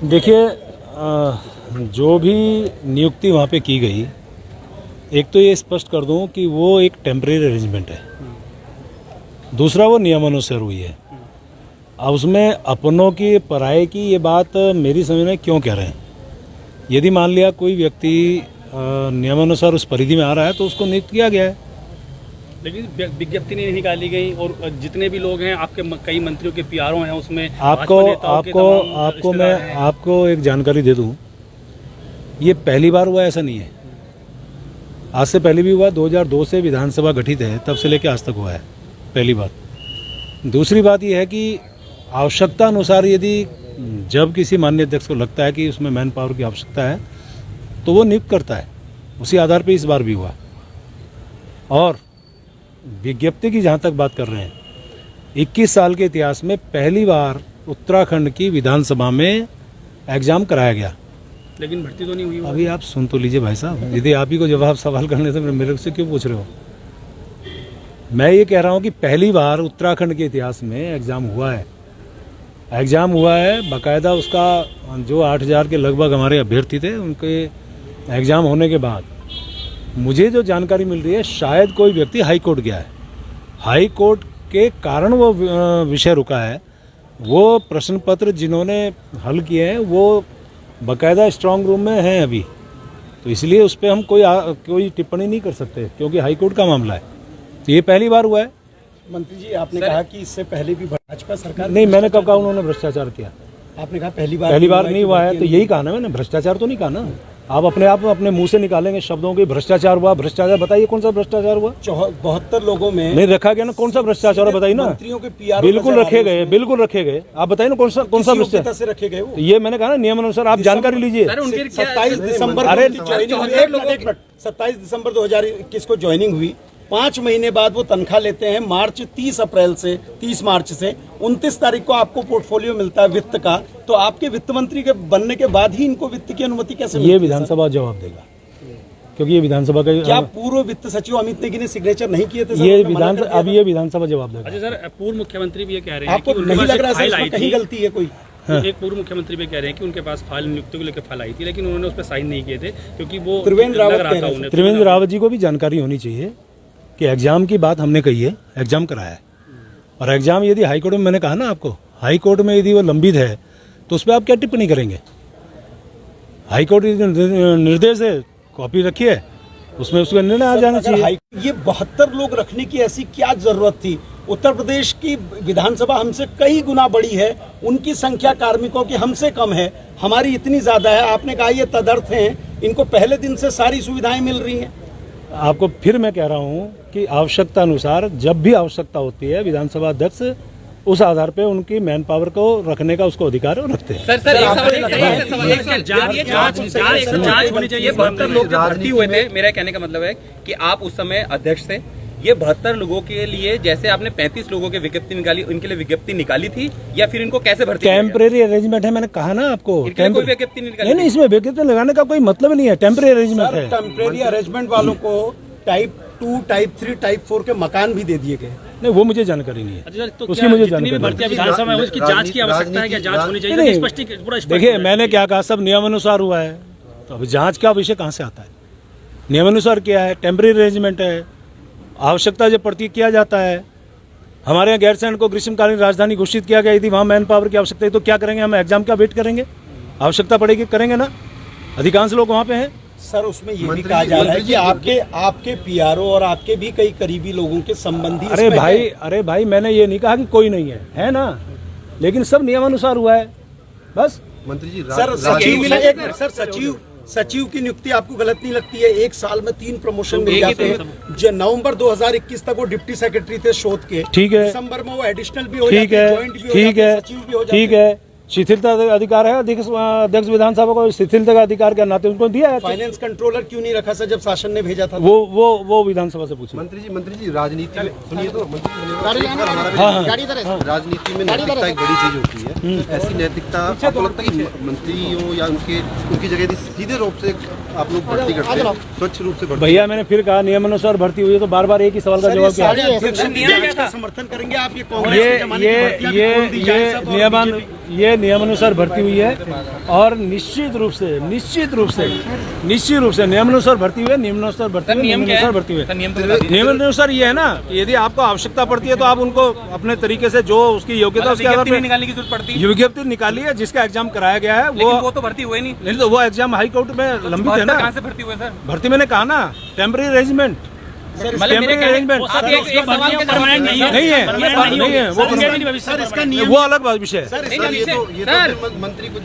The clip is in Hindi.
देखिए, जो भी नियुक्ति वहाँ पे की गई, एक तो ये स्पष्ट कर दूं कि वो एक टेम्परेरी अरेंजमेंट है, दूसरा वो नियमानुसार हुई है। अब उसमें अपनों की पराये की ये बात मेरी समझ में क्यों कह रहे हैं। यदि मान लिया कोई व्यक्ति नियमानुसार उस परिधि में आ रहा है तो उसको नियुक्त किया गया है। लेकिन विज्ञप्ति नहीं निकाली गई और जितने भी लोग हैं आपके कई मंत्रियों के पीआरओ हैं उसमें आपको एक जानकारी दे दूं, ये पहली बार हुआ ऐसा नहीं है। आज से पहले भी हुआ, 2002 से विधानसभा गठित है तब से लेकर आज तक हुआ है, पहली बात। दूसरी बात यह है कि आवश्यकता अनुसार यदि जब किसी माननीय अध्यक्ष को लगता है कि उसमें मैन पावर की आवश्यकता है तो वो नियुक्त करता है, उसी आधार पर इस बार भी हुआ। और विज्ञप्ति की जहाँ तक बात कर रहे हैं, 21 साल के इतिहास में पहली बार उत्तराखंड की विधानसभा में एग्जाम कराया गया। लेकिन भर्ती तो नहीं हुई। अभी आप सुन तो लीजिए भाई साहब, यदि आप ही को जवाब सवाल करने से मेरे से क्यों पूछ रहे हो। मैं ये कह रहा हूँ कि पहली बार उत्तराखंड के इतिहास में एग्जाम हुआ है। बाकायदा उसका जो 8000 के लगभग हमारे अभ्यर्थी थे, उनके एग्जाम होने के बाद मुझे जो जानकारी मिल रही है, शायद कोई व्यक्ति हाई कोर्ट गया है, हाई कोर्ट के कारण वो विषय रुका है। वो प्रश्न पत्र जिन्होंने हल किए हैं वो बाकायदा स्ट्रांग रूम में हैं अभी, तो इसलिए उस पर हम कोई टिप्पणी नहीं कर सकते क्योंकि हाई कोर्ट का मामला है। तो ये पहली बार हुआ है। मंत्री जी, आपने कहा कि इससे पहले भी भाजपा सरकार नहीं, मैंने कब कहा उन्होंने भ्रष्टाचार किया। आपने कहा पहली बार नहीं हुआ है, तो यही कहा ना मैंने, भ्रष्टाचार तो नहीं कहा ना। आप अपने मुंह से निकालेंगे शब्दों के भ्रष्टाचार हुआ, भ्रष्टाचार बताइए कौन सा भ्रष्टाचार हुआ। 72 लोगों में नहीं रखा गया ना, कौन सा भ्रष्टाचार है बताइए ना। मंत्रियों के पीआर बिल्कुल रखे गए, बिल्कुल रखे गए। आप बताइए ना कौन सा भ्रष्टाचार से रखे गए। तो ये मैंने कहा ना, नियमानुसार आप जानकारी लीजिए। 27 दिसंबर 2021 को ज्वाइनिंग हुई, 5 महीने बाद वो तनख्वाह लेते हैं। 30 मार्च से 29 तारीख को आपको पोर्टफोलियो मिलता है वित्त का। तो आपके वित्त मंत्री के बनने के बाद ही इनको वित्त की अनुमति कैसे मिलती है? ये विधानसभा जवाब देगा, क्योंकि ये विधानसभा का। क्या पूर्व वित्त सचिव अमित नेगी ने सिग्नेचर नहीं किए थे? ये विधानसभा जवाब देगा। अच्छा सर, पूर्व मुख्यमंत्री भी ये कह रहे हैं आपको नहीं लग रहा है कहीं गलती है कोई? एक पूर्व मुख्यमंत्री भी कह रहे हैं कि उनके पास फाइल नियुक्ति को लेकर फाइल आई थी, लेकिन उन्होंने उस पर साइन नहीं किए थे क्योंकि वो त्रिवेंद्र रावत जी को भी जानकारी होनी चाहिए कि एग्जाम की बात हमने कही है, एग्जाम कराया है। और एग्जाम यदि हाईकोर्ट में, मैंने कहा ना आपको, हाईकोर्ट में यदि वो लंबित है तो उस पर आप क्या टिप्पणी करेंगे। हाईकोर्ट निर्देश है, कॉपी रखी है, उसमें उसका निर्णय आ जाना चाहिए। ये 72 लोग रखने की ऐसी क्या जरूरत थी? उत्तर प्रदेश की विधानसभा हमसे कई गुना बड़ी है, उनकी संख्या कार्मिकों की हमसे कम है, हमारी इतनी ज्यादा है। आपने कहा ये तदर्थ हैं, इनको पहले दिन से सारी सुविधाएं मिल रही हैं। आपको फिर मैं कह रहा हूं कि आवश्यकता अनुसार जब भी आवश्यकता होती है, विधानसभा अध्यक्ष उस आधार पे उनकी मैन पावर को रखने का उसको अधिकार रखते हैं। सर जांच होनी चाहिए। 72 लोग भर्ती हुए थे, मेरा कहने का मतलब है कि आप उस समय अध्यक्ष थे। ये 72 लोगों के लिए जैसे आपने 35 लोगों की विज्ञप्ति निकाली, उनके लिए विज्ञप्ति निकाली थी या फिर इनको कैसे भर्ती? टेम्परेरी अरेंजमेंट है, मैंने कहा ना आपको। कोई विज्ञप्ति नहीं निकाली? नहीं, इसमें विज्ञप्ति लगाने का कोई मतलब नहीं है, टेम्परेरी अरेंजमेंट है। टेम्परेरी अरेंजमेंट वालों को टाइप 2, टाइप 3, टाइप 4 के मकान भी दे दिए गए। नहीं, वो मुझे जानकारी नहीं है। अच्छा, तो उसकी मुझे जानकारी विधानसभा में उसकी जांच की आवश्यकता है, क्या जांच होनी चाहिए? देखिए, मैंने क्या कहा, सब नियमानुसार हुआ है, तो अब जांच का विषय कहाँ से आता है? नियमानुसार क्या है, टेम्परेरी अरेंजमेंट है, आवश्यकता जब पड़ती किया जाता है। हमारे यहाँ गैरसैंण को ग्रीष्मकालीन राजधानी घोषित किया गया, यदि वहाँ मैन पावर की आवश्यकता है तो क्या करेंगे? हम एग्जाम का वेट करेंगे? आवश्यकता पड़ेगी करेंगे ना, अधिकांश लोग वहाँ पे हैं। सर, उसमें ये भी कहा जा रहा है कि आपके पीआरओ और आपके भी कई करीबी लोगों के संबंधी। अरे भाई, मैंने ये नहीं कहा कि कोई नहीं है ना, लेकिन सब नियमानुसार हुआ है बस। मंत्री जी, सचिव की नियुक्ति आपको गलत नहीं लगती है? 1 साल में 3 प्रमोशन मिल जाते हैं। नवंबर 2021 तक वो डिप्टी सेक्रेटरी थे शोध के, ठीक है। दिसंबर में वो एडिशनल भी हो जाते हैं, जॉइंट भी हो जाते हैं, सचिव भी हो जाते हैं। ठीक है, शिथिलता अधिकार है अध्यक्ष विधानसभा को, शिथिलता का अधिकार के नाते उनको दिया है। फाइनेंस कंट्रोलर क्यों नहीं रखा सर जब शासन ने भेजा था? वो विधानसभा से पूछे। मंत्री जी, राजनीति में सुनिए तो, राजनीति में नैतिकता एक बड़ी चीज होती है। ऐसी नैतिकता आपको लगता है कि मंत्रियों या उनकी जगह सीधे रूप से आप लोग भर्ती करते हैं, स्वच्छ रूप से भर्ती भैया मैंने फिर कहा नियमानुसार भर्ती हुई है, तो बार बार एक ही सवाल का जवाब क्या सारे है? अध्यक्ष नियम क्या था? समर्थन करेंगे आप ये कांग्रेस के जमाने की भर्तियां भी खोल दी जाए सब और ये नियमानुसार भर्ती हुई है और निश्चित रूप से नियमानुसार भर्ती हुई है, नियमानुसार भर्ती सर हुई है, नियम क्या नियमानुसार है भर्ती हुई सर, है। नियम तो बता दीजिए। नियमानुसार ये है ना कि यदि आपको आवश्यकता पड़ती है तो आप उनको अपने तरीके से जो उसकी योग्यता उसके आधार विज्ञप्ति नहीं पर निकालने की जरूरत पड़ती है, विज्ञप्ति निकाली है, जिसका एग्जाम कराया गया है लेकिन वो तो भर्ती हुए नहीं। नहीं तो वो एग्जाम हाई कोर्ट में लंबित है ना। कहाँ से भर्ती हुए सर? भर्ती मैंने कहा ना टेम्पररी अरेंजमेंट, मतलब मेरे टेम्पररी कहने अरेंजमेंट आप एक सवाल के जवाब नहीं है वो सर इसका वो अलग विषय है। सर ये तो मंत्री को